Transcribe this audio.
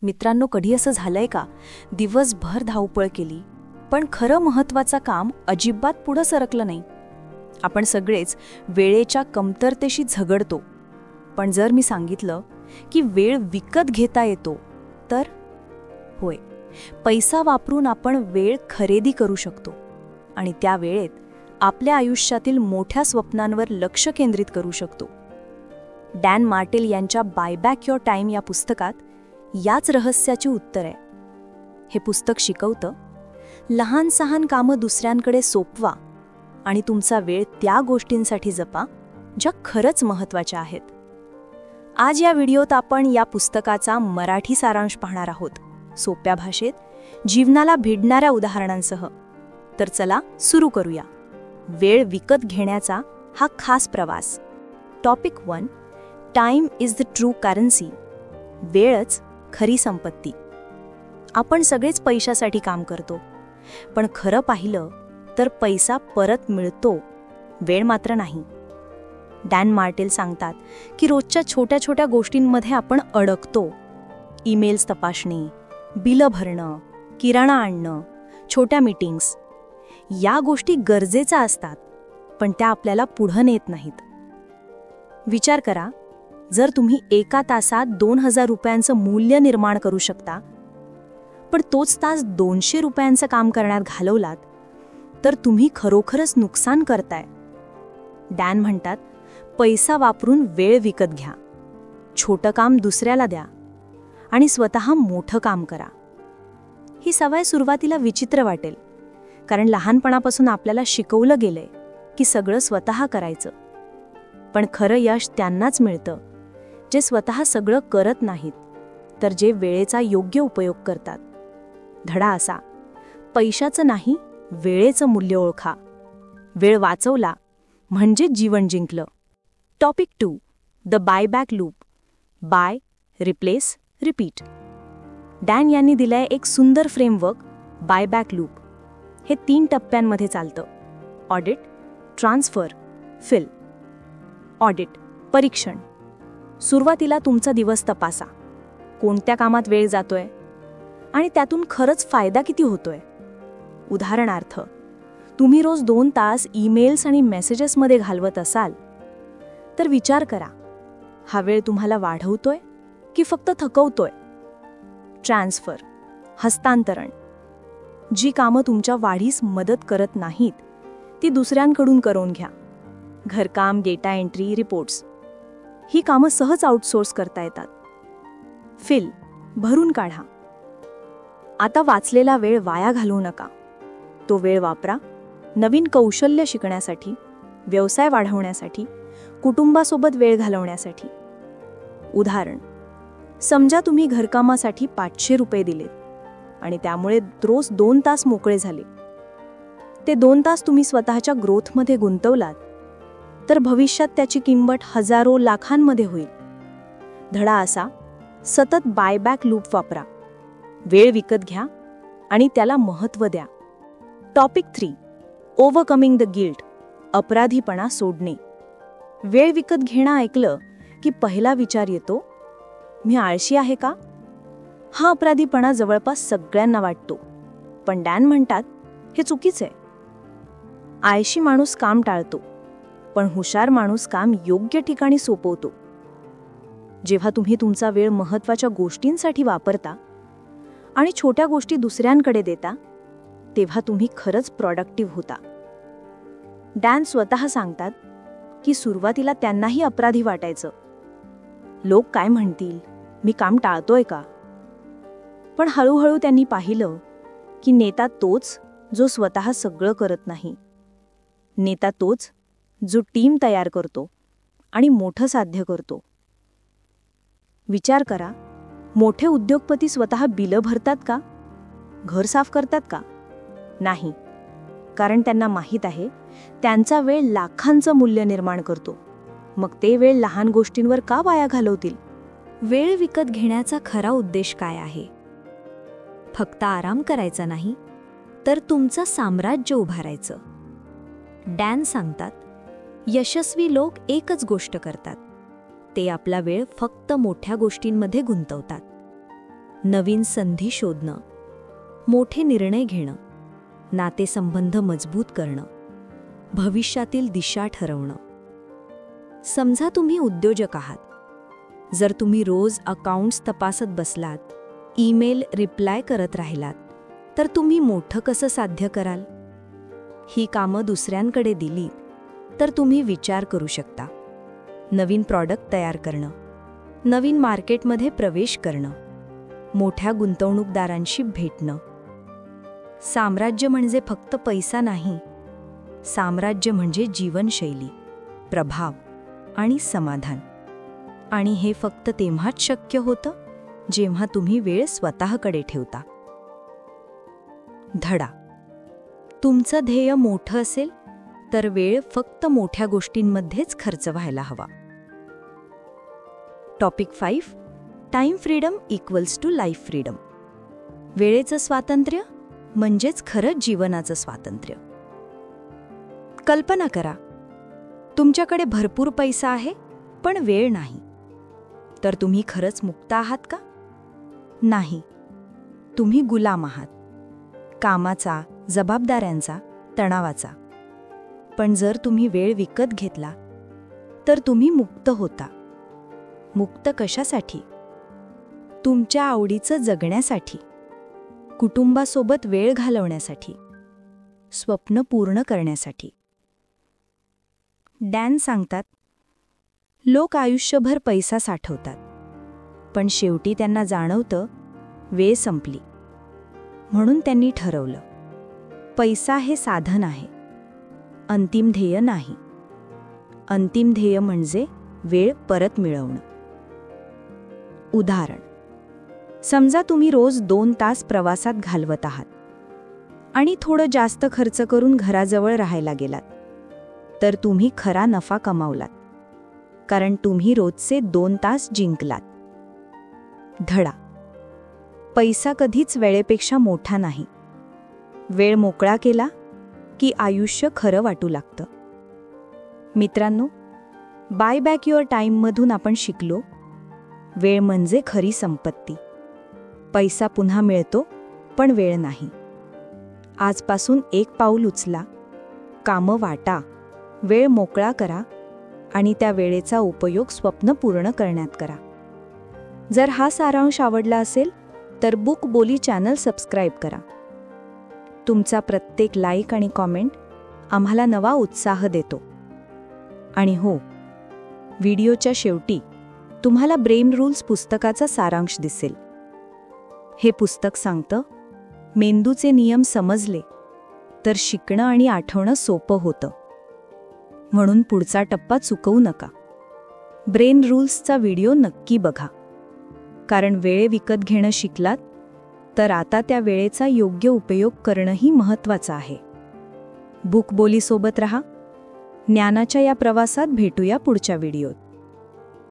मित्रांनो, कधी असं झालंय का दिवसभर धावपळ केली पण खरं महत्त्वाचं काम अजिबात पुढं सरकलं नाही? आपण सगळेच वेळेच्या कमतरतेशी झगडतो. पण जर मी सांगितलं की वेळ विकत घेता येतो तर? होय, पैसा वापरून आपण वेळ खरेदी करू शकतो आणि त्या वेळेत आपल्या आयुष्यातील मोठ्या स्वप्नांवर लक्ष केंद्रित करू शकतो. डॅन मार्टेल यांच्या बाय बॅक युअर टाइम या पुस्तकात याच रहस्याची उत्तर आहे. हे पुस्तक शिकवतं, लहान सहान कामं दुसऱ्यांकडे सोपवा आणि तुमचा वेळ त्या गोष्टींसाठी जपा ज्या खरंच महत्त्वाच्या आहेत. आज या व्हिडिओत आपण या पुस्तकाचा मराठी सारांश पाहणार आहोत, सोप्या भाषेत, जीवनाला भिडणाऱ्या उदाहरणांसह. तर चला सुरू करूया. वेळ विकत घेण्याचा हा खास प्रवास. Topic 1, time is the true currency. वेळच खरी संपत्ती. आपण सगळेच पैशासाठी काम करतो, पण खरं पाहिलं तर पैसा परत मिळतो, वेळ मात्र नाही. डॅन मार्टेल सांगतात की रोजच्या छोट्या छोट्या गोष्टींमध्ये आपण अडकतो. ईमेल्स तपासणे, बिलं भरणं, किराणा आणणं, छोट्या मीटिंग्स. या गोष्टी गरजेच्या असतात, पण त्या आपल्याला पुढं नेत नाहीत. विचार करा, जर तुम्ही एका तासात 2000 रुपयांचं मूल्य निर्माण करू शकता, पण तोच तास 200 रुपयांचं काम करण्यात घालवलात, तर तुम्ही खरोखरच नुकसान करताय. डॅन म्हणतात, पैसा वापरून वेळ विकत घ्या. छोटं काम दुसऱ्याला द्या आणि स्वतः मोठं काम करा. ही सवय सुरुवातीला विचित्र वाटेल, कारण लहानपणापासून आपल्याला शिकवलं गेलंय की सगळं स्वतः करायचं. पण खरं यश त्यांनाच मिळतं जे स्वतः सगळं करत नाहीत, तर जे वेळेचा योग्य उपयोग करतात. धडा असा, पैशाचं नाही, वेळेचं मूल्य ओळखा. वेळ वाचवला म्हणजे जीवन जिंकलं. Topic 2, the buy back loop. Buy, replace, repeat. Dan यांनी दिलाय एक सुंदर फ्रेमवर्क, बाय बॅक लूप. हे 3 टप्प्यांमध्ये चालतं: ऑडिट, ट्रान्सफर, फिल. ऑडिट, परीक्षण. सुरुवातीला तुमचा दिवस तपासा. कोणत्या कामात वेळ जातोय आणि त्यातून खरंच फायदा किती होतोय. उदाहरणार्थ, तुम्ही रोज 2 तास ईमेल्स आणि मेसेजेसमध्ये घालवत असाल तर विचार करा, हा वेळ तुम्हाला वाढवतोय की फक्त थकवतोय. ट्रान्सफर, हस्तांतरण. जी कामं तुमच्या वाढीस मदत करत नाहीत ती दुसऱ्यांकडून करून घ्या. घरकाम, डेटा एंट्री, रिपोर्ट्स. ही कामं सहज आउटसोर्स करता येतात. फिल, भरून काढा. आता वाचलेला वेळ वाया घालवू नका. तो वेळ वापरा नवीन कौशल्य शिकण्यासाठी, व्यवसाय वाढवण्यासाठी, कुटुंबासोबत वेळ घालवण्यासाठी. उदाहरण, समजा तुम्ही घरकामासाठी 500 रुपये दिलेत आणि त्यामुळे रोज 2 तास मोकळे झाले. ते 2 तास तुम्ही स्वतःच्या ग्रोथमध्ये गुंतवलात तर भविष्यात त्याची किंमत हजारो लाखांमध्ये होईल. धडा असा, सतत बायबॅक लूप वापरा. वेळ विकत घ्या आणि त्याला महत्त्व द्या. Topic 3, overcoming the guilt. अपराधीपणा सोडणे. वेळ विकत घेणं ऐकलं की पहिला विचार येतो, मी आळशी आहे का? हा अपराधीपणा जवळपास सगळ्यांना वाटतो, पण डॅन म्हणतात हे चुकीचं आहे. आळशी माणूस काम टाळतो, पण हुशार माणूस काम योग्य ठिकाणी सोपवतो. जेव्हा तुम्ही तुमचा वेळ महत्त्वाच्या गोष्टींसाठी वापरता आणि छोट्या गोष्टी दुसऱ्यांकडे देता, तेव्हा तुम्ही खरंच प्रॉडक्टिव्ह होता. डॅन स्वतः सांगतात की सुरुवातीला त्यांनाही अपराधी वाटायचं. लोक काय म्हणतील, मी काम टाळतोय का? पण हळूहळू त्यांनी पाहिलं की नेता तोच जो स्वतः सगळं करत नाही. नेता तोच जो टीम तयार करतो आणि मोठं साध्य करतो. विचार करा, मोठे उद्योगपती स्वतः बिलं भरतात का? घर साफ करतात का? नाही, कारण त्यांना माहीत आहे त्यांचा वेळ लाखांचं मूल्य निर्माण करतो. मग ते वेळ लहान गोष्टींवर का वाया घालवतील? वेळ विकत घेण्याचा खरा उद्देश काय आहे? फक्त आराम करायचा नाही, तर तुमचं साम्राज्य उभारायचं. डॅन सांगतात, यशस्वी लोक एकच गोष्ट करतात, ते आपला वेळ फक्त मोठ्या गोष्टींमध्ये गुंतवतात. नवीन संधी शोधणं, मोठे निर्णय घेणं, नातेसंबंध मजबूत करणं, भविष्यातील दिशा ठरवणं. समजा तुम्ही उद्योजक आहात. जर तुम्ही रोज अकाउंट्स तपासत बसलात, ईमेल रिप्लाय करत राहिलात, तर तुम्ही मोठं कसं साध्य कराल? ही कामं दुसऱ्यांकडे दिलीत तर तुम्ही विचार करू शकता. नवीन प्रॉडक्ट तयार करणं, नवीन मार्केटमध्ये प्रवेश करणं, मोठ्या गुंतवणूकदारांशी भेटणं. साम्राज्य म्हणजे फक्त पैसा नाही. साम्राज्य म्हणजे जीवनशैली, प्रभाव आणि समाधान. आणि हे फक्त तेव्हाच शक्य होतं जेव्हा तुम्ही वेळ स्वतःकडे ठेवता. धडा: तुमचं ध्येय मोठं असेल तर वेळ फक्त मोठ्या गोष्टींमध्येच खर्च व्हायला हवा. Topic 5: time freedom equals to life freedom. वेळेचं स्वातंत्र्य म्हणजेच खरंच जीवनाचं स्वातंत्र्य. कल्पना करा, तुमच्याकडे भरपूर पैसा आहे पण वेळ नाही. तर तुम्ही खरंच मुक्त आहात का? नाही. तुम्ही गुलाम आहात, कामाचा, जबाबदाऱ्यांचा, तणावाचा. पण जर तुम्ही वेळ विकत घेतला तर तुम्ही मुक्त होता. मुक्त कशासाठी? तुमच्या आवडीचं जगण्यासाठी, कुटुंबासोबत वेळ घालवण्यासाठी, स्वप्न पूर्ण करण्यासाठी. डॅन सांगतात, लोक आयुष्यभर पैसा साठवतात, पण शेवटी त्यांना जाणवतं वेळ संपली. म्हणून त्यांनी ठरवलं, पैसा हे साधन आहे, अंतिम ध्येय नाही. अंतिम ध्येय म्हणजे वेळ परत मिळवणं. उदाहरण: समजा तुम्ही रोज 2 तास प्रवासात घालवत आहात आणि थोडं जास्त खर्च करून घराजवळ राहायला गेलात, तर तुम्ही खरा नफा कमावलात, कारण तुम्ही रोजचे 2 तास जिंकलात. धडा: पैसा कधीच वेळेपेक्षा मोठा नाही. वेळ मोकळा केला की आयुष्य खरं वाटू लागतं. मित्रांनो, बाय बॅक युअर टाईममधून आपण शिकलो, वेळ म्हणजे खरी संपत्ती. पैसा पुन्हा मिळतो पण वेळ नाही. आजपासून एक पाऊल उचला, कामं वाटा, वेळ मोकळा करा आणि त्या वेळेचा उपयोग स्वप्न पूर्ण करण्यात करा. जर हा सारांश आवडला असेल तर बुक बोली चॅनल सबस्क्राईब करा. तुमचा प्रत्येक लाईक आणि कॉमेंट आम्हाला नवा उत्साह देतो. आणि हो, व्हिडिओच्या शेवटी तुम्हाला ब्रेन रूल्स पुस्तकाचा सारांश दिसेल. हे पुस्तक सांगतं, मेंदूचे नियम समजले तर शिकणं आणि आठवणं सोपं होतं. म्हणून पुढचा टप्पा चुकवू नका. ब्रेन रूल्सचा व्हिडिओ नक्की बघा. कारण वेळ विकत घेणं शिकलात तर आता त्या वेळेचा योग्य उपयोग करणंही महत्त्वाचं आहे. बुक बोली सोबत रहा. ज्ञानाच्या या प्रवासात भेटूया पुढच्या व्हिडिओत.